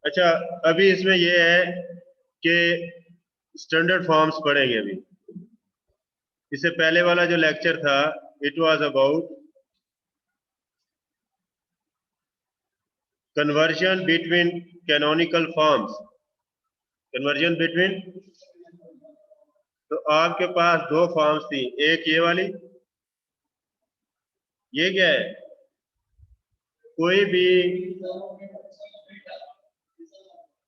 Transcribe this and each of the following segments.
अच्छा, अभी इसमें ये है कि स्टैंडर्ड फॉर्म्स पढ़ेंगे अभी। इससे पहले वाला जो लेक्चर था, it was about conversion between canonical forms. Conversion between, तो आपके पास दो फॉर्म्स थी, एक ये वाली, ये क्या है, कोई भी,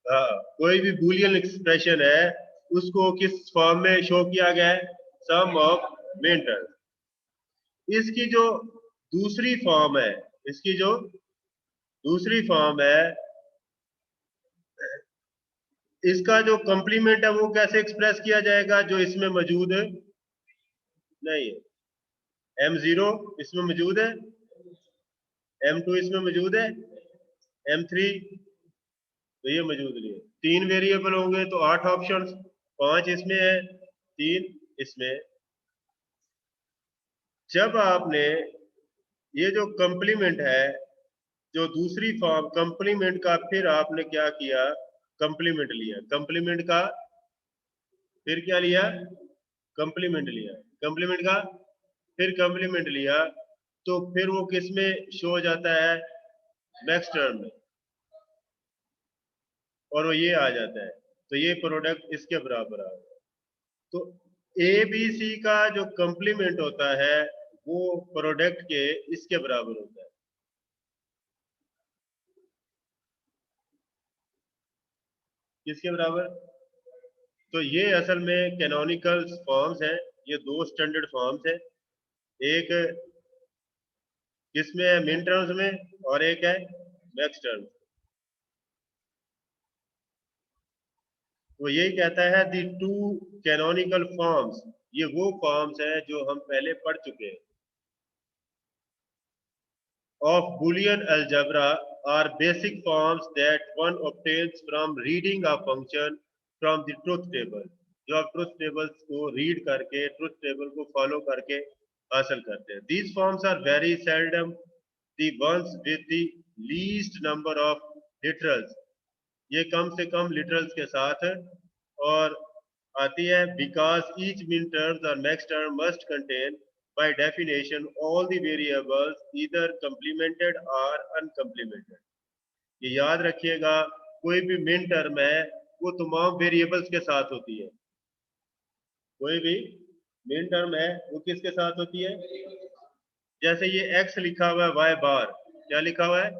हाँ, कोई भी बूलियन एक्सप्रेशन है उसको किस फॉर्म में शो किया गया है, सम ऑफ मेन टर्म्स। इसकी जो दूसरी फॉर्म है, इसकी जो दूसरी फॉर्म है, इसका जो कंप्लीमेंट है वो कैसे एक्सप्रेस किया जाएगा, जो इसमें मौजूद नहीं है। M0 इसमें मौजूद है, M2 इसमें मौजूद है, M3 तो ये मौजूद नहीं है। तीन वेरिएबल होंगे तो 8 ऑप्शंस, 5 इसमें है, 3 इसमें। जब आपने ये जो कंप्लीमेंट है, जो दूसरी फॉर्म कंप्लीमेंट का, फिर आपने क्या किया, कंप्लीमेंट लिया, कंप्लीमेंट का फिर क्या लिया, कंप्लीमेंट लिया, कंप्लीमेंट का फिर कंप्लीमेंट लिया, तो फिर वो किस में शो हो जाता है, नेक्स्ट टर्म में, और वो ये आ जाता है, तो ये प्रोडक्ट इसके बराबर आ गया। तो ए बी सी का जो कंप्लीमेंट होता है वो प्रोडक्ट के इसके बराबर होता है। किसके बराबर, तो ये असल में कैनोनिकल फॉर्म्स हैं। ये दो स्टैंडर्ड फॉर्म्स हैं, एक किसमें है, मिन टर्म्स में, और एक है मैक्स टर्म्स। वो यही कहता है दी टू कैनोनिकल फॉर्म्स, ये वो फॉर्म्स हैं जो हम पहले पढ़ चुके हैं, of Boolean algebra are basic forms that one obtains from reading a function from the truth table, जो आप ट्रुथ टेबल्स को रीड करके, ट्रुथ टेबल को फॉलो करके हासिल करते हैं। These forms are very seldom the ones with the least number of literals, ये कम से कम लिटरल्स के साथ और आती है, because each min terms or max term must contain by definition all the variables either complemented or uncomplemented। ये याद रखिएगा, कोई भी मिन टर्म है वो तमाम वेरिएबल्स के साथ होती है। कोई भी मिन टर्म है वो किसके साथ होती है, जैसे ये x लिखा हुआ है y बार, क्या लिखा हुआ है,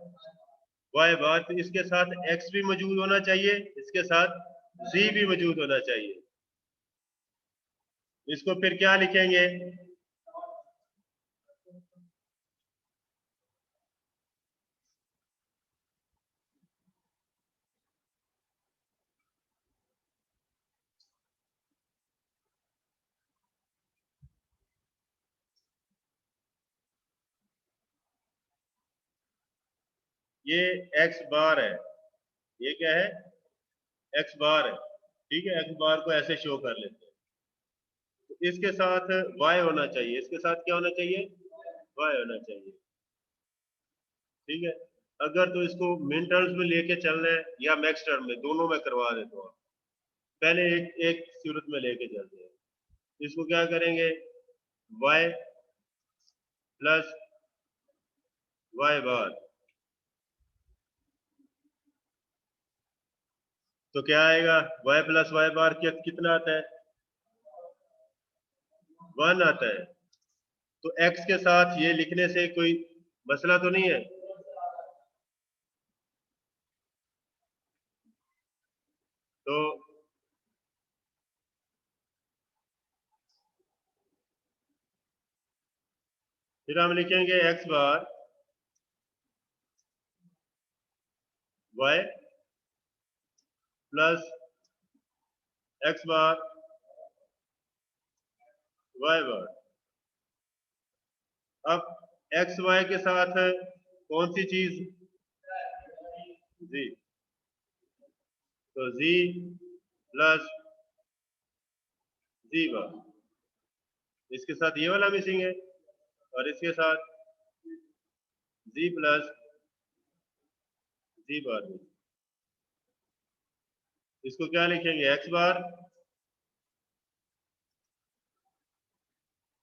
y बार, तो इसके साथ x भी मौजूद होना चाहिए, इसके साथ z भी मौजूद होना चाहिए। इसको फिर क्या लिखेंगे, ये x बार है, ये क्या है, x बार है, ठीक है, x बार को ऐसे शो कर लेते हैं। तो इसके साथ y होना चाहिए, इसके साथ क्या होना चाहिए, y होना चाहिए, ठीक है। अगर तो इसको मिन टर्म्स में लेके चलना है या मैक्स टर्म में, दोनों में करवा देता हूँ। पहले एक सूरत में लेके चलते हैं, इसको क्या करेंगे, y प्लस y बार, तो क्या आएगा, y प्लस y बार कितना आता है, 1 आता है। तो x के साथ ये लिखने से कोई मसला तो नहीं है, तो फिर हम लिखेंगे x बार y प्लस x बार y बार। अब x y के साथ कौन सी चीज, z, तो z प्लस z बार, इसके साथ ये वाला मिसिंग है, और इसके साथ z प्लस z बार भी। इसको क्या लिखेंगे, एक्स बार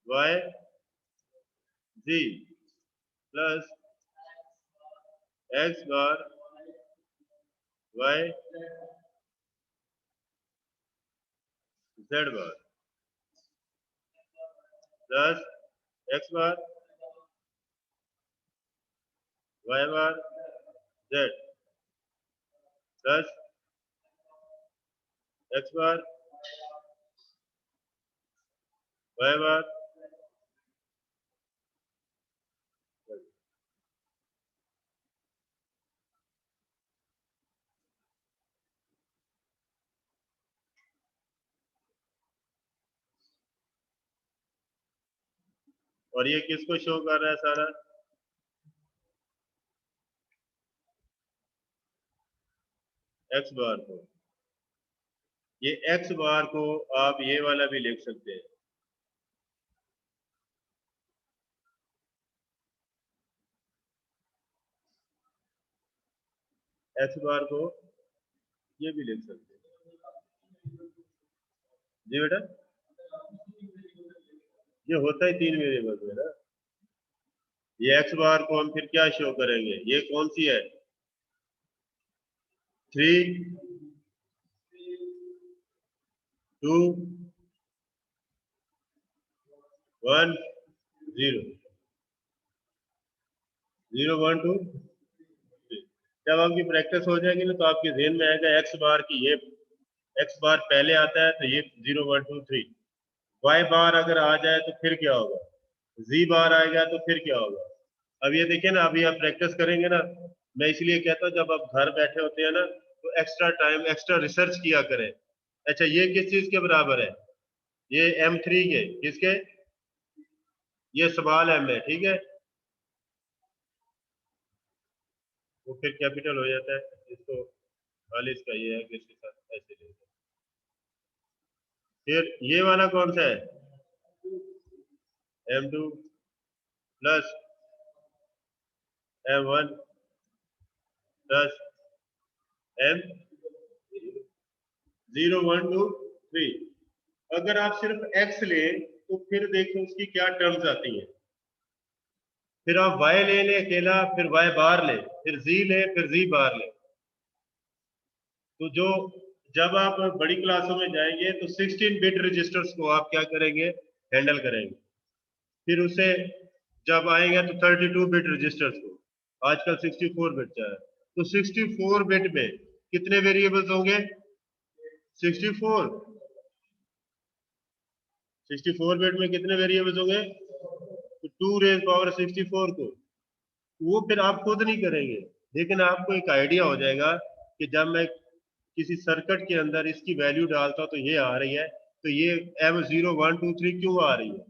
वाई जी प्लस एक्स बार वाई जेड बार प्लस एक्स बार वाई बार जेड प्लस एक्स बार वाई बार। और ये किसको शो कर रहा है सारा, एक्स बार को। ये एक्स बार को आप ये वाला भी लिख सकते हैं, एक्स बार को ये भी लिख सकते हैं। जी बेटा, ये होता है 3 वेरिएबल में ना। ये एक्स बार को हम फिर क्या शो करेंगे, ये कौन सी है, 3 2 1 0 0 1 2 जब आपकी प्रैक्टिस हो जाएगी ना तो आपके जेहन में आएगा एक्स बार की ये एक्स बार पहले आता है तो ये 0 1 2 3। वाई बार अगर आ जाए तो फिर क्या होगा, जी बार आएगा तो फिर क्या होगा। अब ये देखिए ना, अभी आप प्रैक्टिस करेंगे ना, मैं इसलिए कहता हूँ जब आप घर बैठे होते हैं ना तो एक्स्ट्रा टाइम एक्स्ट्रा रिसर्च किया करें। अच्छा, ये किस चीज के बराबर है, ये M3 के किसके, ये स्मॉल m है, ठीक है, वो फिर कैपिटल हो जाता है इसको, खाली इसका ये है कि इसके साथ ऐसे ले, फिर ये वाला कौन सा है, M2 plus M1 plus M 0 1 2 3। अगर आप सिर्फ x ले तो फिर देखो उसकी क्या टर्म्स आती हैं, फिर आप y ले ले अकेला, फिर y बार ले, फिर z ले, फिर z बार ले। तो जो जब आप बड़ी क्लासों में जाएंगे तो 16 बिट रजिस्टर्स को आप क्या करेंगे, हैंडल करेंगे। फिर उसे जब आएंगे तो 32 बिट रजिस्टर्स को, आजकल 64 बिट का है, तो 64 बिट में कितने वेरिएबल्स होंगे, 64। 64 बिट में कितने वेरिएबल्स होंगे, तो 2 रेज पावर 64 को, वो फिर आप खुद नहीं करेंगे, लेकिन आपको एक आइडिया हो जाएगा कि जब मैं किसी सर्किट के अंदर इसकी वैल्यू डालता हूं तो ये आ रही है, तो ये M0 1 2 3 क्यों आ रही है,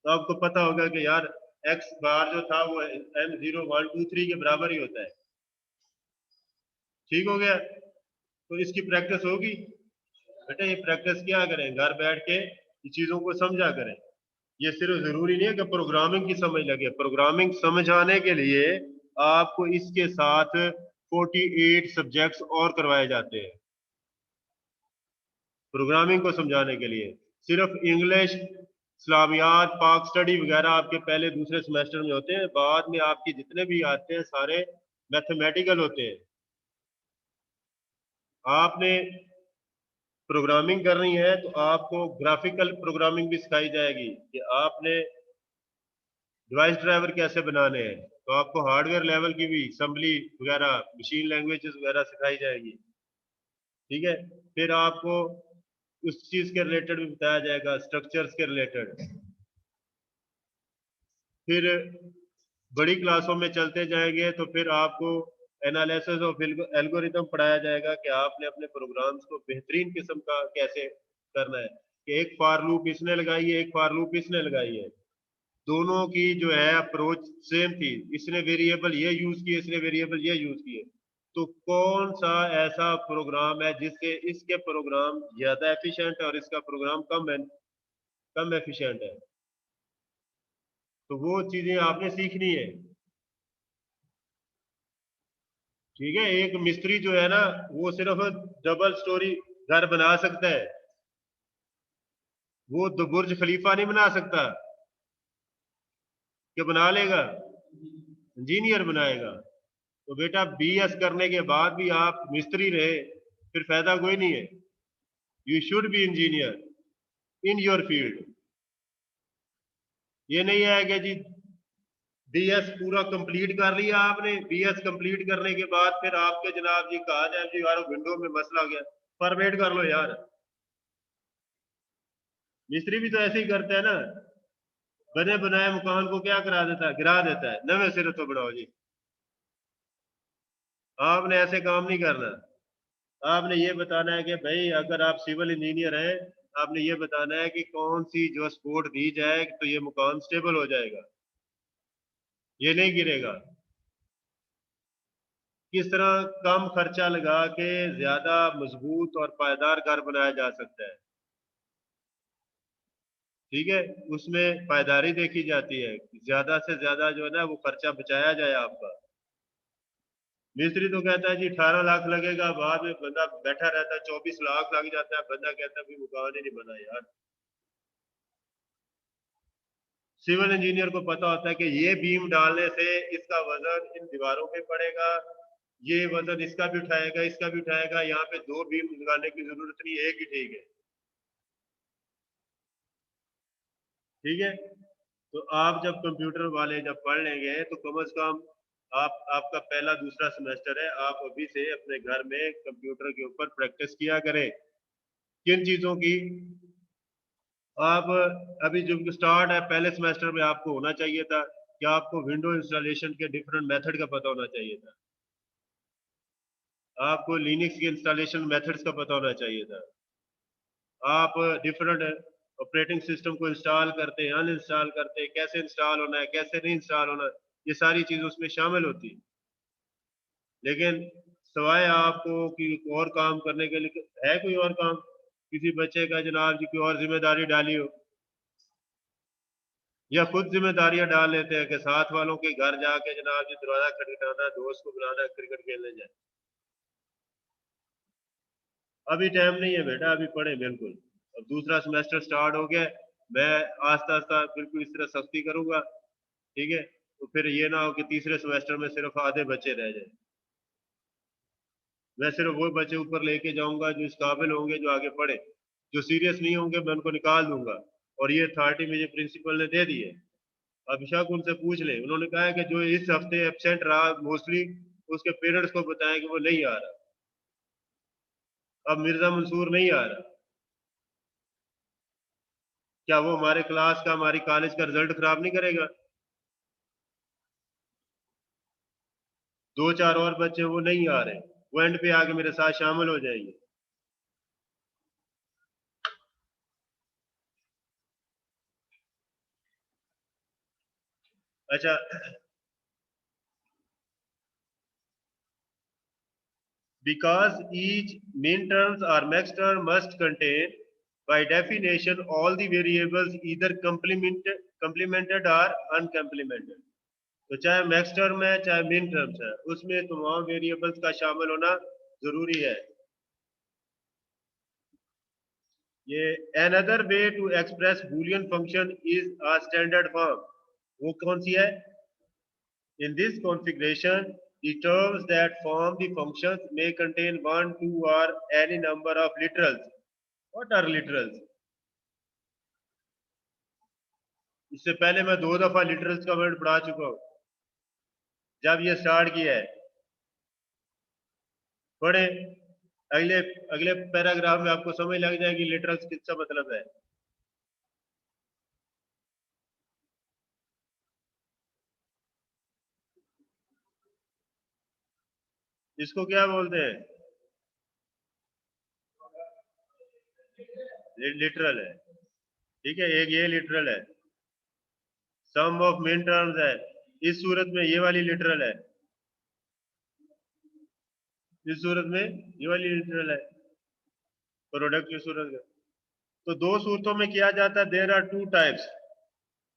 तो आपको पता होगा कि यार एक्स बार जो था वो M0 1 2 3 के बराबर ही होता है। ठीक हो गया, तो इसकी प्रैक्टिस होगी बेटा, ये प्रैक्टिस क्या करें, घर बैठ के ये चीजों को समझा करें। ये सिर्फ जरूरी नहीं है कि प्रोग्रामिंग की समझ लगे, प्रोग्रामिंग समझाने के लिए आपको इसके साथ 48 सब्जेक्ट्स और करवाए जाते हैं। प्रोग्रामिंग को समझाने के लिए सिर्फ इंग्लिश, इस्लामियात, पाक स्टडी वगैरह आपके पहले दूसरे सेमेस्टर में होते हैं, बाद में आपके जितने भी आते हैं सारे मैथमेटिकल होते हैं। आपने प्रोग्रामिंग करनी है तो आपको ग्राफिकल प्रोग्रामिंग भी सिखाई जाएगी कि आपने डिवाइस ड्राइवर कैसे बनाने हैं, तो आपको हार्डवेयर लेवल की भी असेंबली वगैरह मशीन लैंग्वेजेस वगैरह सिखाई जाएगी। ठीक है, फिर आपको उस चीज के रिलेटेड भी बताया जाएगा, स्ट्रक्चर्स के रिलेटेड। फिर बड़ी क्लासों में चलते जाएंगे तो फिर आपको एनालिसिस ऑफ एल्गोरिथम पढ़ाया जाएगा कि आपने अपने प्रोग्राम्स को बेहतरीन किस्म का कैसे करना है, कि एक फॉर लूप इसने लगाई है, एक फॉर लूप इसने लगाई है, दोनों की जो है अप्रोच सेम थी, इसने वेरिएबल ये यूज किए, इसने वेरिएबल ये यूज किए, तो कौन सा ऐसा प्रोग्राम है जिससे इसके प्रोग्राम ज्यादा एफिशिएंट है और इसका प्रोग्राम कम एफिशिएंट है, तो वो चीजें आपने सीखनी है। ठीक है, एक मिस्त्री जो है ना वो सिर्फ डबल स्टोरी घर बना सकता है, वो तो बुर्ज खलीफा नहीं बना सकता। क्या बना लेगा? इंजीनियर बनाएगा। तो बेटा बीएस करने के बाद भी आप मिस्त्री रहे फिर फायदा कोई नहीं है। You should be engineer in your field. ये नहीं है कि जी बीएस पूरा कंप्लीट कर लिया आपने, बीएस कंप्लीट करने के बाद फिर आपके जनाब जी कहा जाए जी यार विंडो में मसला गया, फॉर्मेट कर लो यार। मिस्त्री भी तो ऐसे ही करता है ना, बने बनाए मकान को क्या करा देता है, गिरा देता है, नवे सिरे तो बनाओ जी। आपने ऐसे काम नहीं करना। आपने ये बताना है कि भाई अगर आप सिविल इंजीनियर हैं, आपने ये बताना है कि कौन सी जो सपोर्ट दी जाए तो ये मकान स्टेबल हो जाएगा, ये नहीं गिरेगा। किस तरह कम खर्चा लगा के ज्यादा मजबूत और पायदार घर बनाया जा सकता है। ठीक है, उसमें पायदारी देखी जाती है, ज्यादा से ज्यादा जो है ना वो खर्चा बचाया जाए आपका। मिस्त्री तो कहता है जी 18 लाख लगेगा, बाद में बंदा बैठा रहता है 24 लाख लग जाता है, बंदा कहता है भी मकान ही नहीं बना यार। सिविल इंजीनियर को पता होता है कि ये बीम डालने से इसका वजन इन दीवारों पे पड़ेगा, ये वजन इसका भी उठाएगा इसका भी उठाएगा, यहाँ पे दो बीम लगाने की जरूरत नहीं, एक ही ठीक है। ठीक है, तो आप जब कंप्यूटर वाले जब पढ़ लेंगे तो कम से कम आपका पहला दूसरा सेमेस्टर है, आप अभी से अपने घर में कंप्यूटर के ऊपर प्रैक्टिस किया करें। किन चीजों की? आप अभी जो स्टार्ट है पहले सेमेस्टर में आपको होना चाहिए था कि आपको विंडो इंस्टॉलेशन के डिफरेंट मेथड का पता होना चाहिए था, आपको लिनक्स के इंस्टॉलेशन मेथड्स का पता होना चाहिए था, आप डिफरेंट ऑपरेटिंग सिस्टम को इंस्टॉल करते हैं अनइंस्टॉल करते हैं, कैसे इंस्टॉल होना है कैसे नहीं इंस्टॉल होना है, ये सारी चीजें उसमें शामिल होती है। लेकिन सवाए आपको कि और काम करने के लिए है कोई और काम, किसी बच्चे का जनाब जी कोई और जिम्मेदारी डाली हो, या खुद जिम्मेदारियां डाल लेते हैं कि साथ वालों के घर जाके जनाब जी दरवाजा खटखटाना, दोस्त को बुलाना, क्रिकेट खेलने जाए। अभी टाइम नहीं है बेटा, अभी पढ़े बिल्कुल। अब दूसरा सेमेस्टर स्टार्ट हो गया, मैं आस्ता आस्ता बिल्कुल इस तरह सख्ती करूंगा। ठीक है, तो फिर ये ना हो कि तीसरे सेमेस्टर में सिर्फ आधे बच्चे रह जाए। मैं सिर्फ वो बच्चे ऊपर लेके जाऊंगा जो इस काबिल होंगे जो आगे पढ़े, जो सीरियस नहीं होंगे मैं उनको निकाल दूंगा। और ये अथॉरिटी मुझे प्रिंसिपल ने दे दी है। अभिषेक उनसे पूछ ले, उन्होंने कहा है कि जो इस हफ्ते एब्सेंट रहा मोस्टली उसके पेरेंट्स को बताएं कि वो नहीं आ रहा। अब मिर्जा मंसूर नहीं आ रहा, क्या वो हमारे क्लास का हमारी कॉलेज का रिजल्ट खराब नहीं करेगा? दो चार और बच्चे वो नहीं आ रहे, वो एंड पे आके मेरे साथ शामिल हो जाएंगे। अच्छा, because each main terms or max term must contain by definition all the variables either complemented or uncomplemented। तो चाहे मैक्स टर्म है चाहे मिन टर्म्स है, उसमें तमाम वेरिएबल्स का शामिल होना जरूरी है। ये another way to express boolean function is a standard form। वो कौन सी है? In this configuration, the terms that form the functions may contain one, two, or any number of literals। What are literals? इससे पहले मैं दो दफा literals का word पढ़ा चुका हूँ जब ये स्टार्ट किया है। पढ़े, अगले अगले पैराग्राफ में आपको समझ लग जाएगी लिटरल्स किसका मतलब है। इसको क्या बोलते हैं? लिटरल है। ठीक है, एक ये लिटरल है, सम ऑफ मेन टर्म्स है, इस सूरत में ये वाली लिटरल है, इस सूरत में ये वाली लिटरल है, प्रोडक्ट की सूरत में। तो दो सूरतों में किया जाता है, there are two types.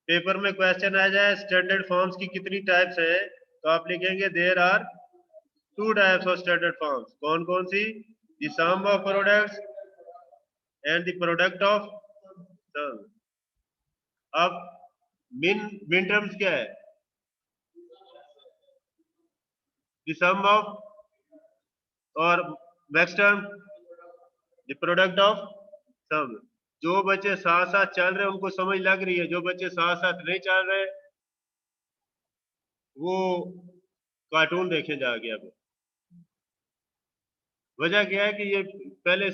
Paper में क्वेश्चन आ जाए स्टैंडर्ड फॉर्म्स की कितनी टाइप्स है, तो आप लिखेंगे there are two types of standard forms, कौन कौन सी? The sum of products and the product of sum. अब मिन मिन टर्म्स क्या है? द सम ऑफ, और max term the product of sum. जो बच्चे साथ साथ चल रहे हैं उनको समझ लग रही है, जो बच्चे साथ साथ नहीं चल रहे वो कार्टून देखे जाके। अब वजह क्या है कि ये पहले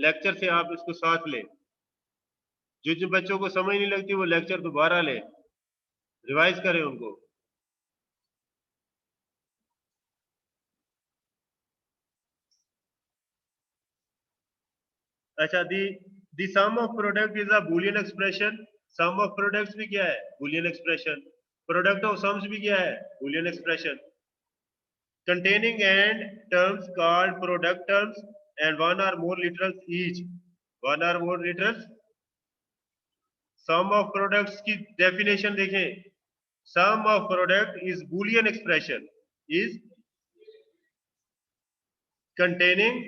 लेक्चर से आप इसको साथ लें, जो जो बच्चों को समझ नहीं लगती वो लेक्चर दोबारा लें, रिवाइज करें उनको। अच्छा, the sum of product is a Boolean expression. Sum of products भी क्या है? Boolean expression. Product of sums भी क्या है? Boolean expression. Containing and terms called product terms and one or more literals each. One or more literals. Sum of products की definition देखें। Sum of product is Boolean expression, is containing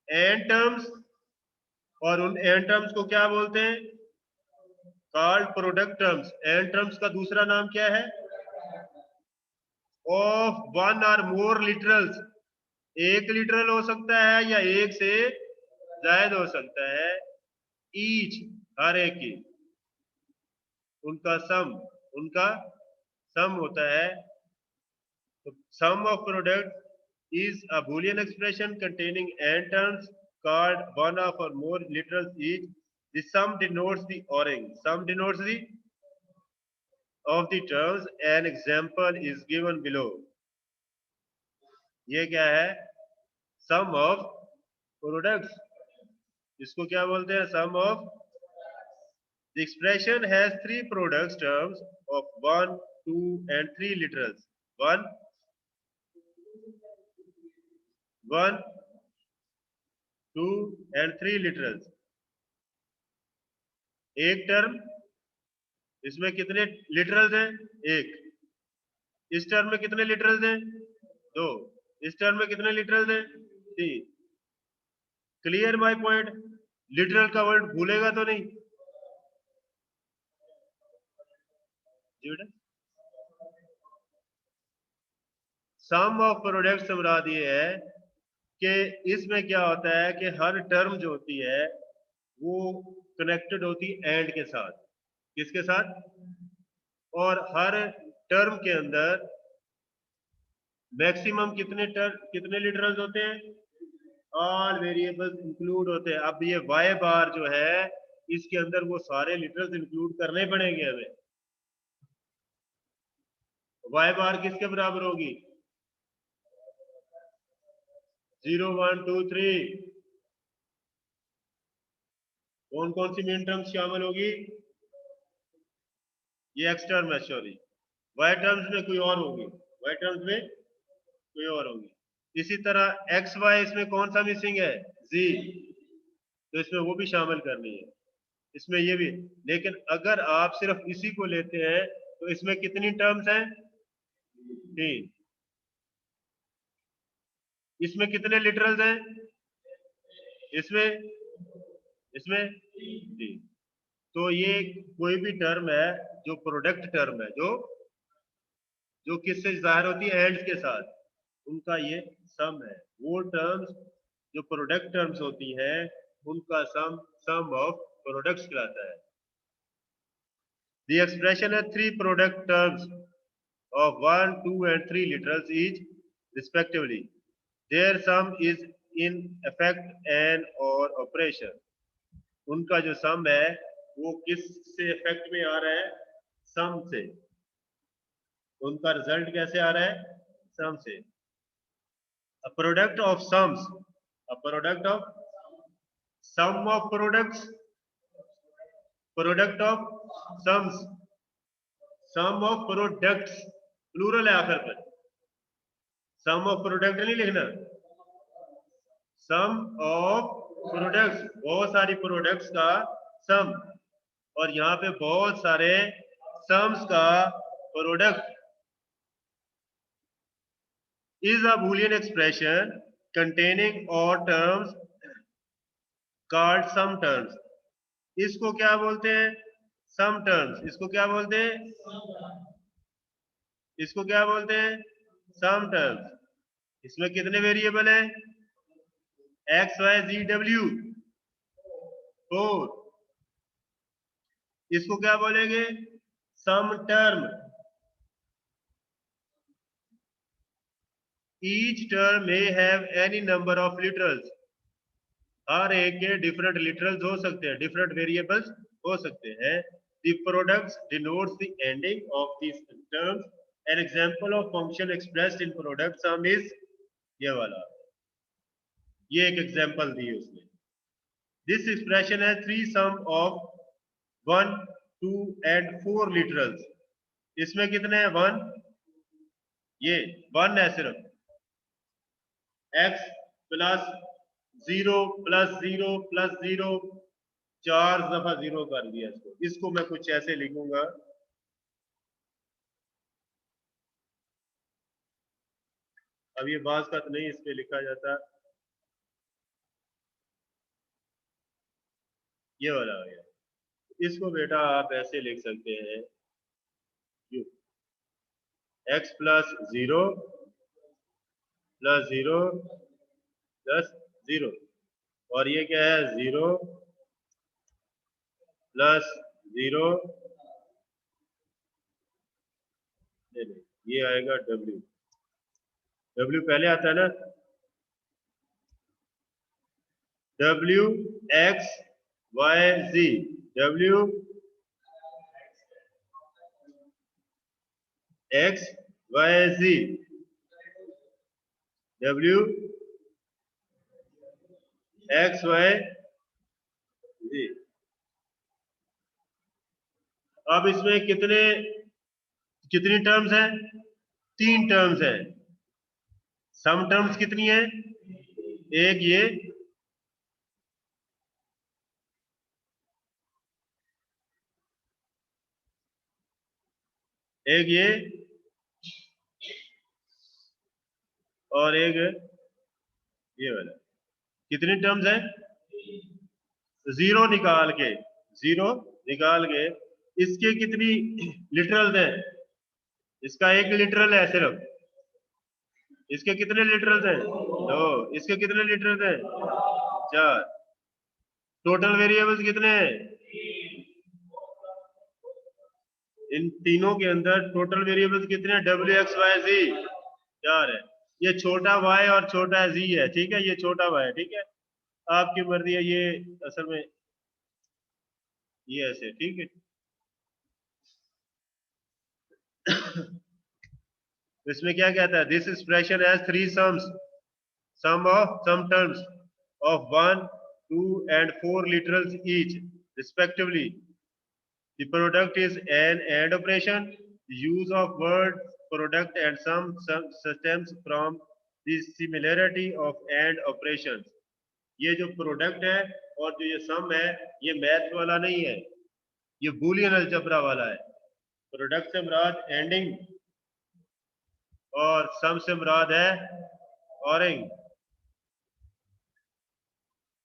and terms, और उन and terms को क्या बोलते हैं? Called product terms। and terms का दूसरा नाम क्या है? Of one or more literals। एक लिटरल हो सकता है या एक से जायद हो सकता है। ईच, हर एक की, उनका सम होता है। तो sum of product is a Boolean expression containing n terms called one of or more literals each. The sum denotes the oring. Sum denotes the of the terms. An example is given below. ये क्या है? सम of products. इसको क्या बोलते हैं? सम of. The expression has three products terms of 1, 2 and 3 literals. 1, 1, 2 and 3 literals. एक term, इसमें कितने लिटरल्स हैं? एक। इस टर्म में कितने लिटरल्स हैं? दो। इस टर्म में कितने लिटरल्स हैं? तीन। Clear my point? लिटरल का वर्ड भूलेगा तो नहीं जी बेटा? सम ऑफ प्रोडक्ट मुराद ये है कि इसमें क्या होता है कि हर टर्म जो होती है वो कनेक्टेड होती है एंड के साथ। किसके साथ? और हर टर्म के अंदर मैक्सिमम कितने लिटरल्स होते हैं? ऑल वेरिएबल्स इंक्लूड होते हैं। अब ये वाई बार जो है इसके अंदर वो सारे लिटरल्स इंक्लूड करने पड़ेंगे हमें। वाई बार किसके बराबर होगी? 0, 1, 2, 3। कौन कौन सी मेन टर्म्स शामिल होगी? ये एक्स टर्म है, सॉरी। वाई टर्म्स में कोई और होगी, वाई टर्म्स में कोई और होगी। इसी तरह एक्स वाई, इसमें कौन सा मिसिंग है? जी। तो इसमें वो भी शामिल करनी है, इसमें ये भी। लेकिन अगर आप सिर्फ इसी को लेते हैं तो इसमें कितनी टर्म्स हैं? तीन। इसमें कितने लिटरल्स हैं? इसमें इसमें तीन। तो ये कोई भी टर्म है जो प्रोडक्ट टर्म है, जो जो किससे जाहिर होती है? एंड के साथ, उनका ये सम है। वो टर्म्स जो प्रोडक्ट टर्म्स होती हैं उनका सम ऑफ प्रोडक्ट्स कहलाता है। The expression has three product terms of 1, 2 and 3 literals each respectively. Their sum is in effect an or operation. उनका जो सम है वो किस से इफेक्ट में आ रहा है? सम से। उनका रिजल्ट कैसे आ रहा है? सम से। A product of sums, a product of sum of products, product of sums, sum of products, plural है आखिर पर। सम ऑफ प्रोडक्ट नहीं लिखना, सम ऑफ प्रोडक्ट्स, बहुत सारी प्रोडक्ट्स का सम, और यहाँ पे बहुत सारे सम्स का product. is a Boolean expression containing all terms called sum terms. इसको क्या बोलते हैं? Sum terms. इसको क्या बोलते हैं? इसको क्या बोलते हैं? Sum terms. इसमें कितने वेरिएबल हैं? X Y Z W 4. इसको क्या बोलेंगे? Sum term. Each term may have any number of literals. हर एक के डिफरेंट लिटरल्स हो सकते हैं, डिफरेंट वेरिएबल्स हो सकते हैं. The products denotes the ending of these terms. An example of function expressed in product sum is ये वाला. ये एक एग्जांपल दी है उसने. This expression has three sum of 1, 2 and 4 literals. इसमें कितने हैं? 1. ये 1 है सिर्फ. x प्लस 0 प्लस 0 प्लस 0 4 दफा 0 कर दिया इसको. इसको मैं कुछ ऐसे लिखूंगा. अब ये बात का तो नहीं इस पे लिखा जाता. ये वाला हो गया. इसको बेटा आप ऐसे लिख सकते हैं x प्लस 0 प्लस 0 प्लस 0. और ये क्या है? 0 प्लस 0. ये आएगा w. w पहले आता है ना. w x y z. w x y z. w x y z. अब इसमें कितनी टर्म्स हैं? 3 टर्म्स हैं. सम टर्म्स कितनी है? एक ये, एक ये और एक ये वाला. कितनी टर्म्स है? 0 निकाल के, 0 निकाल के इसके कितनी लिटरल्स हैं? इसका एक लिटरल है सिर्फ. इसके कितने लिटरल्स हैं? 2. इसके कितने लिटरल्स हैं? 4. टोटल वेरिएबल्स कितने हैं? इन तीनों के अंदर टोटल वेरिएबल्स कितने हैं? w x y z 4 है. ये छोटा y और छोटा z है. ठीक है, ये छोटा y है. ठीक है, आपकी मर्जी है. ये असल में ये ऐसे. ठीक है. इसमें क्या कहता है? This expression has 3 sums. Sum terms of 1, 2 and 4 literals each respectively. The product is an AND operation. The use of word product and sum stems from the similarity of AND operations. ये जो product है और जो ये सम है, ये math वाला नहीं है, ये बूलियन अलजेब्रा वाला है. प्रोडक्ट से मुराद एंडिंग और सम से मुराद है ORing.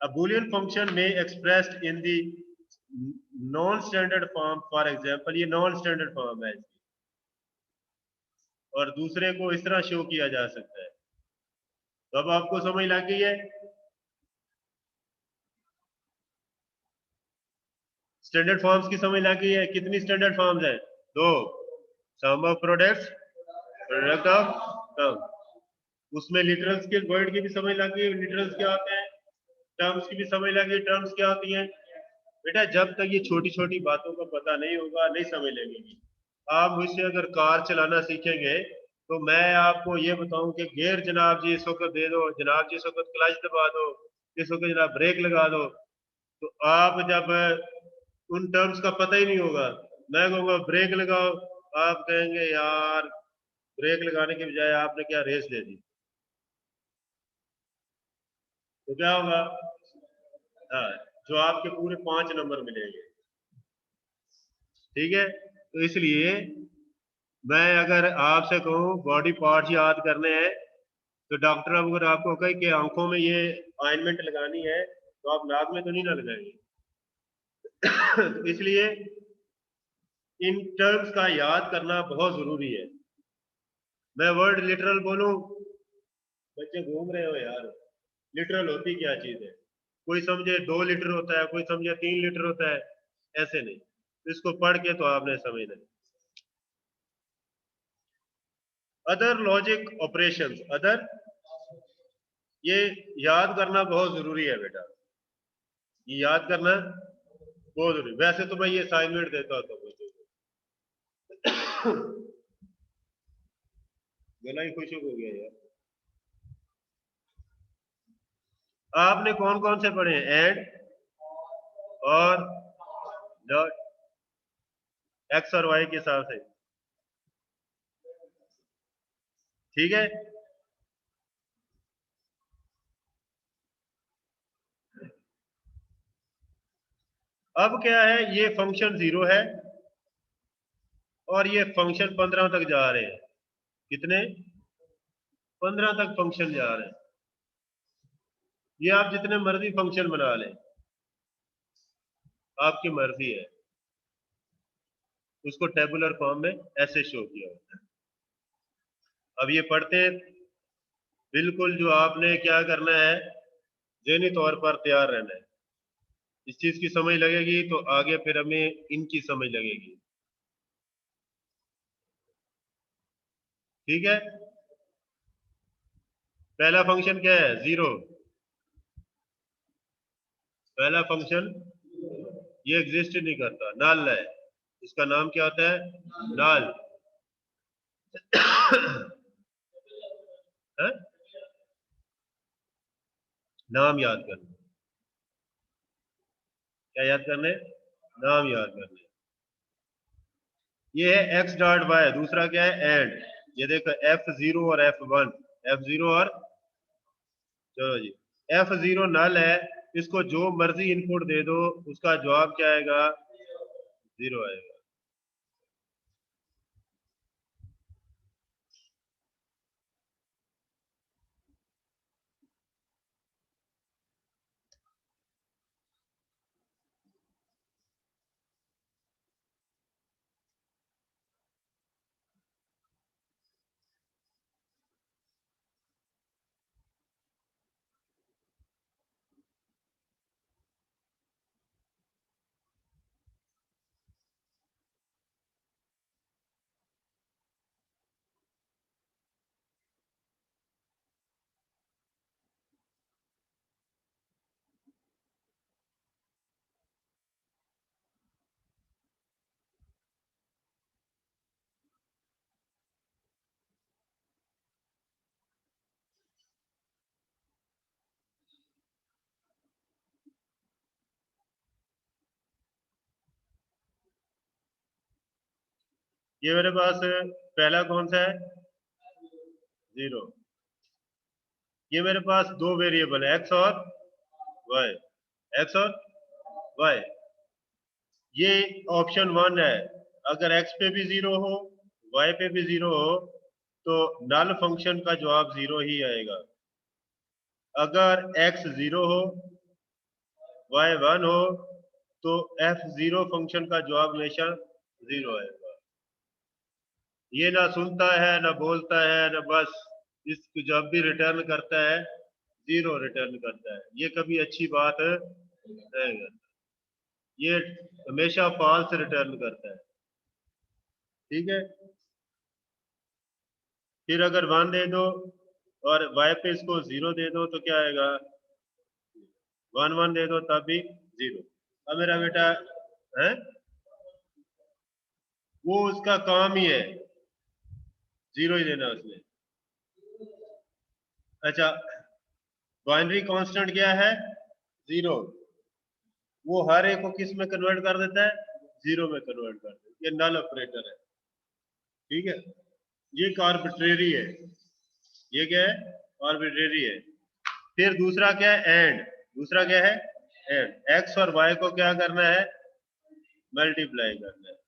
A Boolean function may expressed in the non-standard form. For example, ये non-standard form है इसकी, और दूसरे को इस तरह शो किया जा सकता है. तो अब आपको समझ लग गई है. स्टैंडर्ड फॉर्म्स की समझ लग गई है. कितनी स्टैंडर्ड फॉर्म्स हैं? 2. सम ऑफ प्रोडक्ट्स, प्रोडक्ट ऑफ सम. उसमें लिटरल्स के वर्ड की भी समझ लग गई. लिटरल्स क्या होते हैं? टर्म्स की भी समझ लगी. टर्म्स क्या होती हैं? बेटा जब तक ये छोटी छोटी बातों का पता नहीं होगा, नहीं समझ लगेगी. आप मुझसे अगर कार चलाना सीखेंगे तो मैं आपको ये बताऊं कि गियर जनाब जी इस वक्त दे दो, जनाब जी इस वक्त क्लच दबा दो, इस वक्त जनाब ब्रेक लगा दो. तो आप जब उन टर्म्स का पता ही नहीं होगा, मैं कहूँगा ब्रेक लगाओ, आप कहेंगे यार ब्रेक लगाने के बजाय आपने क्या रेस दे दी. तो क्या होगा? हाँ, जो आपके पूरे 5 नंबर मिलेंगे. ठीक है, तो इसलिए मैं अगर आपसे कहूं बॉडी पार्ट्स याद करने हैं तो डॉक्टर अगर आपको कहे कि आंखों में ये ऑइंटमेंट लगानी है तो आप नाक में तो नहीं ना लगाएंगे। तो इसलिए इन टर्म्स का याद करना बहुत जरूरी है। मैं वर्ड लिटरल बोलूं, बच्चे घूम रहे हो यार, लिटरल होती क्या चीज है? कोई समझे 2 लीटर होता है, कोई समझे 3 लीटर होता है, ऐसे नहीं। इसको पढ़ के तो आपने समझना है। अदर लॉजिक ऑपरेशंस, अदर, ये याद करना बहुत जरूरी है बेटा, ये याद करना बहुत जरूरी। वैसे तो मैं ये असाइनमेंट देता था मुझे, गला ही खुशक हो गया यार। आपने कौन कौन से पढ़े हैं? एंड और डॉट, एक्स और वाई के हिसाब से, ठीक है। अब क्या है, ये फंक्शन 0 है और ये फंक्शन 15 तक जा रहे हैं। कितने? 15 तक फंक्शन जा रहे हैं। ये आप जितने मर्जी फंक्शन बना लें, आपकी मर्जी है। उसको टेबुलर फॉर्म में ऐसे शो किया होता है। अब ये पढ़ते हैं, बिल्कुल जो आपने क्या करना है, ज़हनी तौर पर तैयार रहना है। इस चीज की समझ लगेगी तो आगे फिर हमें इनकी समझ लगेगी, ठीक है। पहला फंक्शन क्या है? 0। पहला फंक्शन ये एग्जिस्ट नहीं करता, नल है। इसका नाम क्या होता है? नल। है? नाम याद करना। क्या याद करने? नाम याद करने। ये है एक्स डॉट वाई, दूसरा क्या है? एंड। ये देखो F0 और F1, F0 और, चलो जी, F0 नल है, इसको जो मर्जी इनपुट दे दो उसका जवाब क्या आएगा? 0 आएगा। ये मेरे पास पहला कौन सा है? 0। ये मेरे पास दो वेरिएबल है, एक्स और वाई, एक्स और वाई। ये ऑप्शन 1 है। अगर एक्स पे भी 0 हो, वाई पे भी 0 हो, तो नल फंक्शन का जवाब 0 ही आएगा। अगर एक्स 0 हो, वाई 1 हो, तो F0 फंक्शन का जवाब हमेशा 0 आएगा। ये ना सुनता है ना बोलता है ना, बस इसको जब भी रिटर्न करता है 0 रिटर्न करता है। ये कभी अच्छी बात नहीं करता, ये हमेशा फॉल्स रिटर्न करता है, ठीक है। फिर अगर 1 दे दो और y पे इसको 0 दे दो तो क्या आएगा? 1 1 दे दो तब भी 0। अब मेरा बेटा है, वो उसका काम ही है 0 ही देना उसने। अच्छा, बाइनरी कांस्टेंट क्या है? 0। वो हर एक को किस में कन्वर्ट कर देता है? 0 में कन्वर्ट कर देता है। ये नल ऑपरेटर है, ठीक है। ये एक आर्बिट्रेरी है। ये क्या है? आर्बिट्रेरी है। फिर दूसरा क्या है? एंड। दूसरा क्या है? एंड। एक्स और वाई को क्या करना है? मल्टीप्लाई करना है।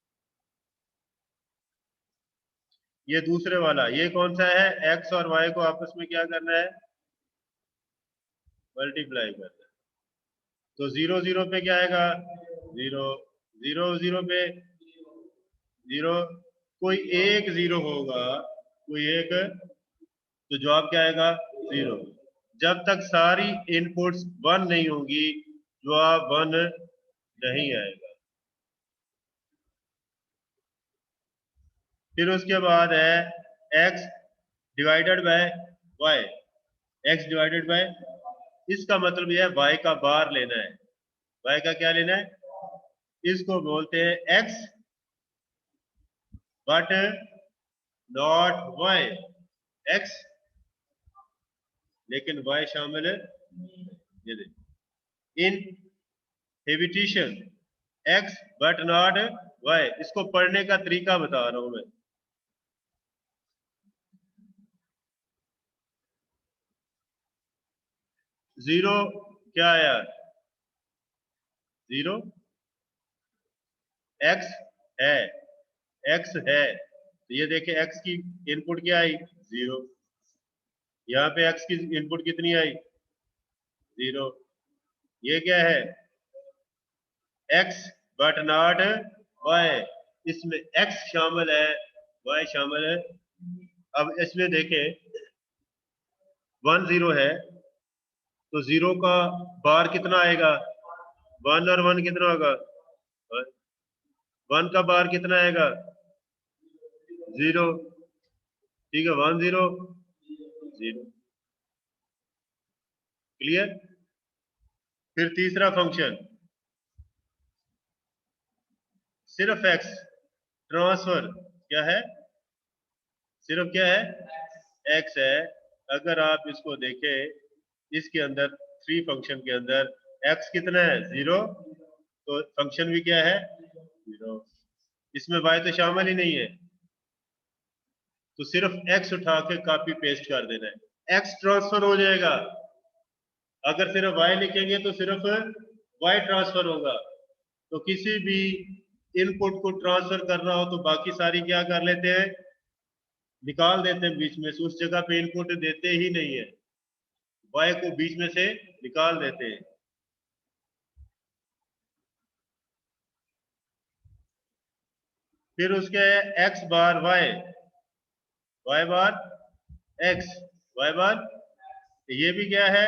ये दूसरे वाला, ये कौन सा है? एक्स और वाई को आपस में क्या करना है? मल्टीप्लाई करना है। तो 0 0 पे क्या आएगा? 0 0 0 पे 0, कोई एक 0 होगा, कोई एक, तो जवाब क्या आएगा? 0। जब तक सारी इनपुट्स 1 नहीं होंगी, जवाब 1 नहीं आएगा। फिर उसके बाद है x divided by y। x divided by, इसका मतलब यह है y का बार लेना है। y का क्या लेना है? इसको बोलते हैं x but not y। x लेकिन y शामिल है, ये देखिए inhibition, x but not y। इसको पढ़ने का तरीका बता रहा हूं मैं। 0 क्या आया? 0 x है, x है, तो ये देखिए x की इनपुट क्या आई? 0। यहाँ पे x की इनपुट कितनी आई? 0। ये क्या है? x but not y। इसमें x शामिल है, y शामिल है। अब इसमें देखें 1 0 है, तो 0 का बार कितना आएगा? 1 और 1 कितना होगा? 1 का बार कितना आएगा? 0। ठीक है, 1 0 0। क्लियर? फिर तीसरा फंक्शन सिर्फ x ट्रांसफर क्या है? सिर्फ क्या है? x है। अगर आप इसको देखें, इसके अंदर थ्री फंक्शन के अंदर x कितना है? 0। तो फंक्शन भी क्या है? 0। इसमें y तो शामिल ही नहीं है, तो सिर्फ x उठा के कॉपी पेस्ट कर देना है, x ट्रांसफर हो जाएगा। अगर सिर्फ y लिखेंगे तो सिर्फ y ट्रांसफर होगा। तो किसी भी इनपुट को ट्रांसफर करना हो तो बाकी सारी क्या कर लेते हैं? निकाल देते हैं बीच में से, उस जगह पे इनपुट देते ही नहीं है, y को बीच में से निकाल देते हैं। फिर उसके x बार y बार x, y बार, ये भी क्या है?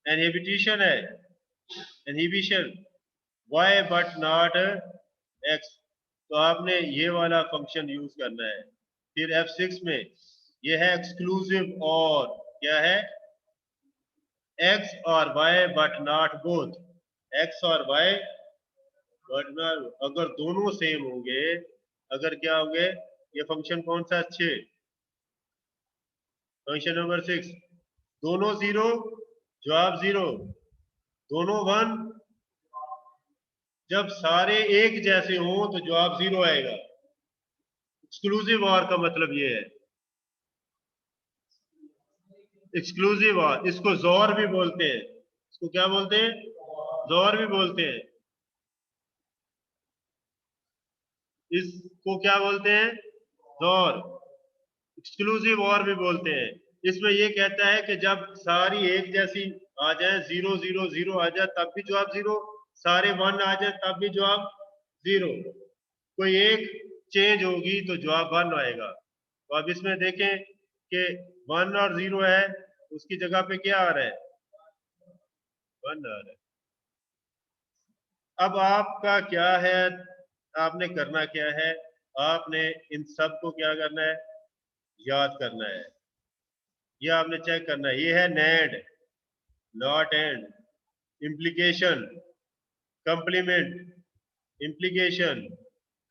इनहिबिशन है, inhibition y but not x। तो आपने ये वाला फंक्शन यूज करना है। फिर F6 में ये है एक्सक्लूसिव, और क्या है? x और y but not both. x और y बट नॉट, अगर दोनों सेम होंगे, अगर क्या होंगे? ये फंक्शन कौन सा अच्छे? Function number 6। दोनों 0, जवाब 0। दोनों 1, जब सारे एक जैसे हों तो जवाब 0 आएगा। एक्सक्लूसिव और का मतलब ये है, एक्सक्लूसिव और, इसको जोर भी बोलते हैं। इसको क्या बोलते हैं? जोर भी बोलते हैं। इसको क्या बोलते हैं? जोर। एक्सक्लूसिव और भी बोलते हैं। इसमें ये कहता है कि जब सारी एक जैसी आ जाए, 0 0 0 आ जाए तब भी जवाब 0, सारे 1 आ जाए तब भी जवाब 0। कोई एक चेंज होगी तो जवाब 1 आएगा। तो अब इसमें देखें कि 1 और 0 है, उसकी जगह पे क्या आ रहा है? 1 आ रहा है। अब आपका क्या है? आपने करना क्या है? आपने इन सब को क्या करना है? याद करना है। ये आपने चेक करना है। ये है NAND, not and, implication, complement, implication,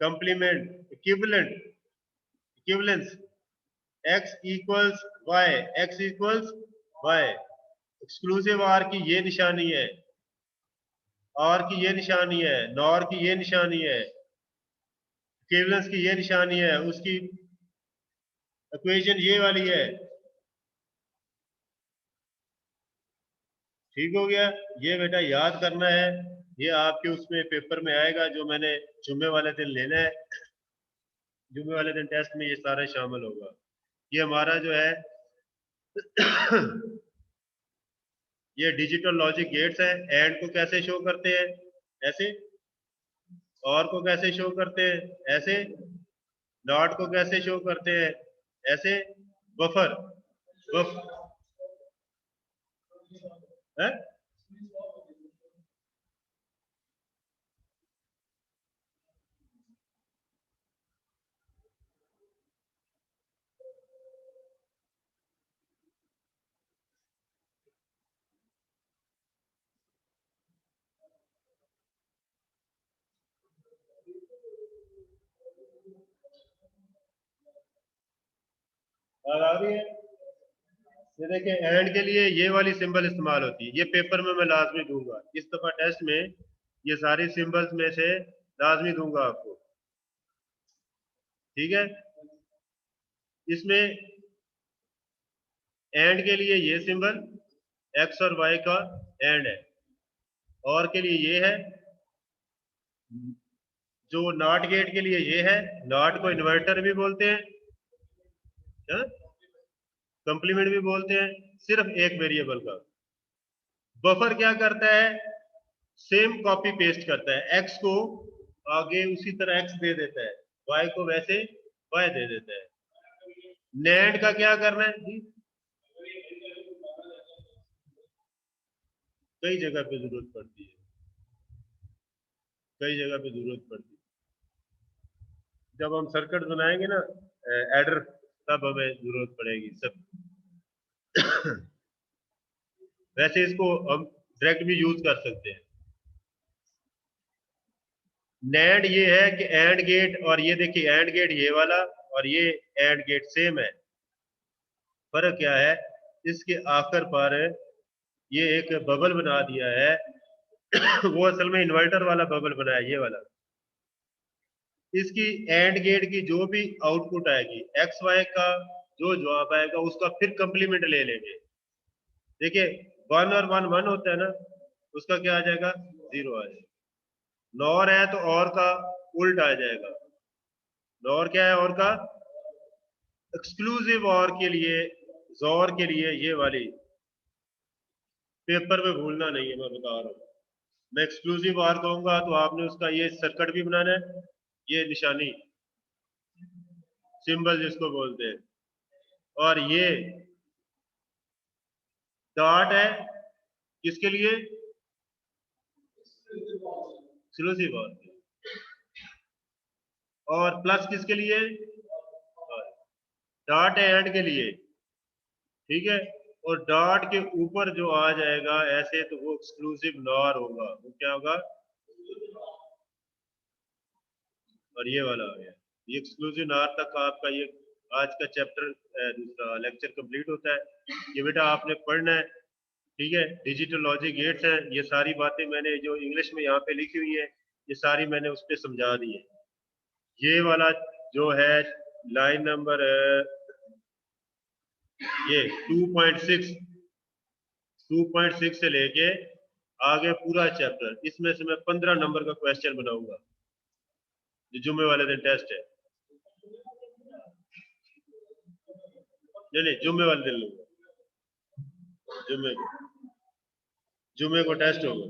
complement, equivalent, equivalence, x equals y, x equals y। Exclusive OR की ये निशानी है, और की ये निशानी है, नॉर की ये निशानी है, इक्विवेलेंस की ये निशानी है, उसकी इक्वेशन ये वाली है। ठीक हो गया? ये बेटा याद करना है। ये आपके उसमें पेपर में आएगा, जो मैंने जुम्मे वाले दिन लेना है। जुम्मे वाले दिन टेस्ट में ये सारा शामिल होगा। ये हमारा जो है ये डिजिटल लॉजिक गेट्स है। एंड को कैसे शो करते हैं? ऐसे। और को कैसे शो करते हैं? ऐसे। डॉट को कैसे शो करते हैं? ऐसे। बफर। बफ है? बात आ रही है? ये देखिए, एंड के लिए ये वाली सिंबल इस्तेमाल होती है। ये पेपर में मैं लाजमी दूंगा इस दफा टेस्ट में। ये सारी सिंबल्स में से लाजमी दूंगा आपको। ठीक है। इसमें एंड के लिए ये सिंबल एक्स और वाई का एंड है। और के लिए ये है। जो नॉट गेट के लिए ये है। नॉट को इन्वर्टर भी बोलते हैं, कंप्लीमेंट भी बोलते हैं, सिर्फ एक वेरिएबल का। बफर क्या करता है? सेम कॉपी पेस्ट करता है। एक्स को आगे उसी तरह एक्स दे देता है, वाई को वैसे वाई दे देता है। नेट का क्या करना है जी? कई जगह पे जरूरत पड़ती है, कई जगह पे जरूरत पड़ती है। जब हम सर्किट बनाएंगे ना, एडर, तब हमें जरूरत पड़ेगी सब। वैसे इसको हम डायरेक्ट भी यूज कर सकते हैं। नैंड ये है कि एंड गेट, और ये देखिए एंड गेट ये वाला, और ये एंड गेट सेम है। फर्क क्या है? इसके आखिर पर ये एक बबल बना दिया है। वो असल में इन्वर्टर वाला बबल बनाया, ये वाला। इसकी एंड गेट की जो भी आउटपुट आएगी, एक्स वाई का जो जवाब आएगा उसका फिर कंप्लीमेंट ले लेंगे। देखिए, वन और वन वन होता है ना, उसका क्या आ जाएगा? जीरो आ जाएगा। नॉर है तो और का उल्ट आ जाएगा। नॉर क्या है? और का एक्सक्लूसिव और के लिए, जोर के लिए ये वाली पेपर में भूलना नहीं है, मैं बता रहा हूँ। मैं एक्सक्लूसिव और कहूंगा तो आपने उसका ये सर्किट भी बनाना है, ये निशानी, सिंबल जिसको बोलते हैं। और ये डॉट है किसके लिए? एक्सक्लूसिव और। और प्लस किसके लिए? डॉट है एंड के लिए। ठीक है। और डॉट के ऊपर जो आ जाएगा ऐसे, तो वो एक्सक्लूसिव नॉर होगा। वो क्या होगा? और ये वाला आ गया। ये एक्सक्लूसिव नॉर तक आपका ये आज का चैप्टर, दूसरा लेक्चर कंप्लीट होता है। ये बेटा आपने पढ़ना है। ठीक है। डिजिटल लॉजिक गेट्स हैं, ये सारी बातें मैंने जो इंग्लिश में यहाँ पे लिखी हुई है, ये सारी मैंने उस पर समझा दी है। ये वाला जो है लाइन नंबर ये 2.6, 2.6 से लेके आगे पूरा चैप्टर, इसमें से मैं 15 नंबर का क्वेश्चन बनाऊंगा जो जुम्मे वाले दिन टेस्ट है। नहीं नहीं, जुम्मे वाले दिन लूंगा। जुम्मे को, जुम्मे को टेस्ट होगा।